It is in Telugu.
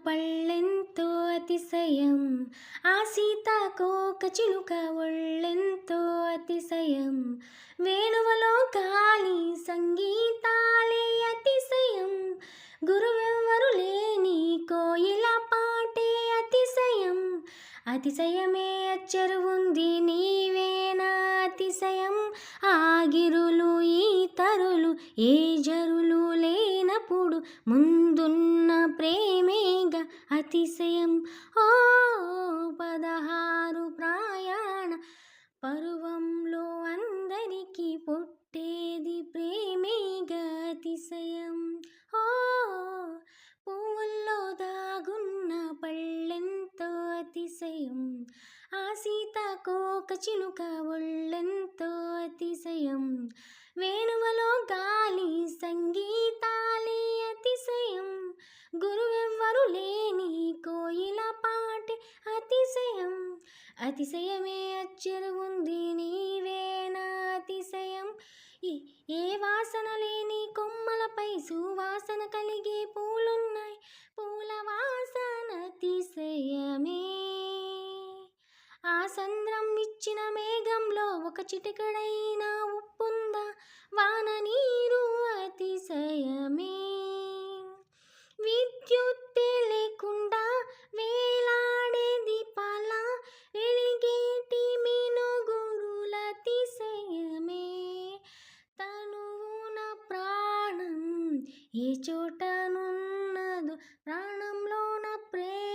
పళ్ళెంతో అతిశయం, ఆ సీతాకోక చిలుక ఒళ్ళెంతో అతిశయం, వేణువలో గాలి సంగీతాలే అతిశయం, గురువెవ్వరు లేని కోయిల పాటే అతిశయం, అతిశయమే అచ్చరువుంది నీవేనా అతిశయం, ఆగిరులు ఈ తరులు ఏ జరులు లేనప్పుడు ముందున్న ప్రేమేగా అతిశయం. ఓ 16 ప్రయాణ పరువంలో అందరికీ పుట్టేది ప్రేమేగా అతిశయం. ఓ పువ్వుల్లో దాగున్న పళ్ళెంతో అతిశయం, ఆ సీతాకోక చిలుక ఒళ్ళెంతో అతిశయం, వేణువలో గాలి సంగీతాలే అతిశయం, గురువెవ్వరు లేని కోయిల పాటే అతిశయం, అతిశయమే అచ్చరువుంది నీవేనా అతిశయం, ఏ వాసన లేని కొమ్మలపై సువాసన కలిగే పూలున్నాయి, పూల వాసన అతిశయమే, ఆ సంద్రం ఇచ్చిన మేఘంలో ఒక చిటికెడైనా ఉప్పుందా, వాన నీరు అతిశయమే, విద్యుత్తే లేకుండా వేలాడే దీపాల వెలిగేటి మినుగురుల అతిశయమే, తనువున ప్రాణం ఏ చోట